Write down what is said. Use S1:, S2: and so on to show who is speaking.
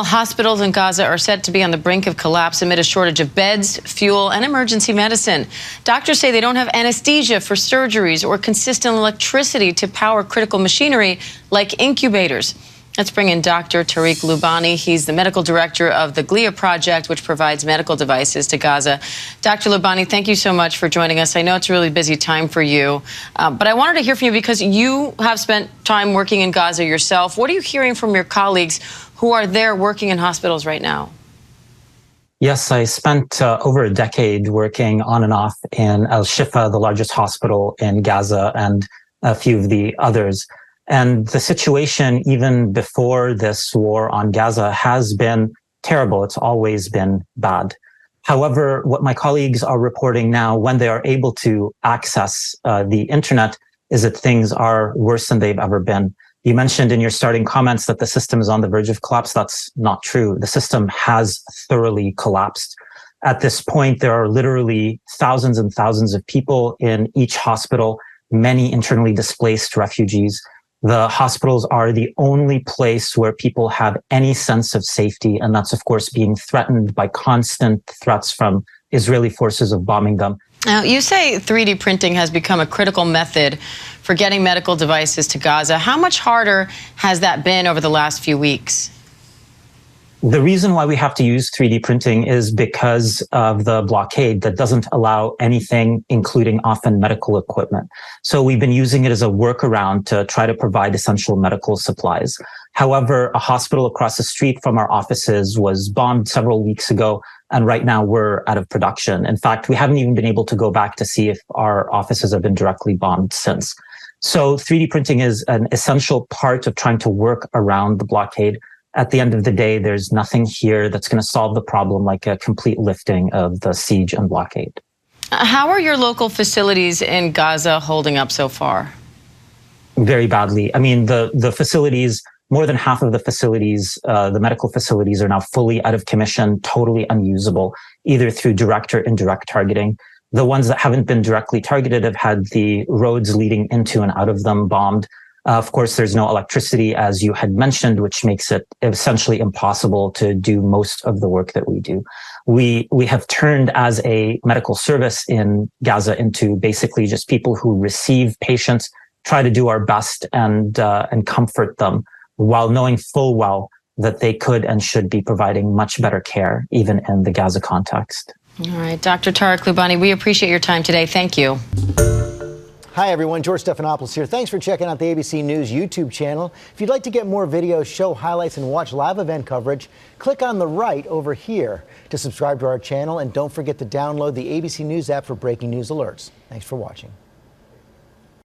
S1: Hospitals in Gaza are set to be on the brink of collapse amid a shortage of beds, fuel, and emergency medicine. Doctors say they don't have anesthesia for surgeries or consistent electricity to power critical machinery like incubators. Let's bring in Dr. Tariq Lubani. He's the medical director of the GLIA project, which provides medical devices to Gaza. Dr. Lubani, thank you so much for joining us. I know it's a really busy time for you, but I wanted to hear from you because you have spent time working in Gaza yourself. What are you hearing from your colleagues who are there working in hospitals right now?
S2: Yes, I spent over a decade working on and off in Al-Shifa, the largest hospital in Gaza, and a few of the others. And the situation, even before this war on Gaza, has been terrible. It's always been bad. However, what my colleagues are reporting now, when they are able to access the internet, is that things are worse than they've ever been. You mentioned in your starting comments that the system is on the verge of collapse. That's not true. The system has thoroughly collapsed. At this point, there are literally thousands and thousands of people in each hospital, many internally displaced refugees. The hospitals are the only place where people have any sense of safety, and that's, of course, being threatened by constant threats from Israeli forces of bombing them.
S1: Now, you say 3D printing has become a critical method for getting medical devices to Gaza. How much harder has that been over the last few weeks?
S2: The reason why we have to use 3D printing is because of the blockade that doesn't allow anything, including often medical equipment. So we've been using it as a workaround to try to provide essential medical supplies. However, a hospital across the street from our offices was bombed several weeks ago, and right now we're out of production. In fact, we haven't even been able to go back to see if our offices have been directly bombed since. So 3D printing is an essential part of trying to work around the blockade. At the end of the day, there's nothing here that's going to solve the problem like a complete lifting of the siege and blockade.
S1: How are your local facilities in Gaza holding up so far?
S2: Very badly. I mean, the facilities, more than half of the facilities, the medical facilities are now fully out of commission, totally unusable, either through direct or indirect targeting. The ones that haven't been directly targeted have had the roads leading into and out of them bombed. Of course, there's no electricity, as you had mentioned, which makes it essentially impossible to do most of the work that we do. We have turned as a medical service in Gaza into basically just people who receive patients, try to do our best and comfort them, while knowing full well that they could and should be providing much better care, even in the Gaza context.
S1: All right, Dr. Tariq Lubani, we appreciate your time today. Thank you.
S3: Hi, everyone. George Stephanopoulos here. Thanks for checking out the ABC News YouTube channel. If you'd like to get more videos, show highlights, and watch live event coverage, click on the right over here to subscribe to our channel. And don't forget to download the ABC News app for breaking news alerts. Thanks for watching.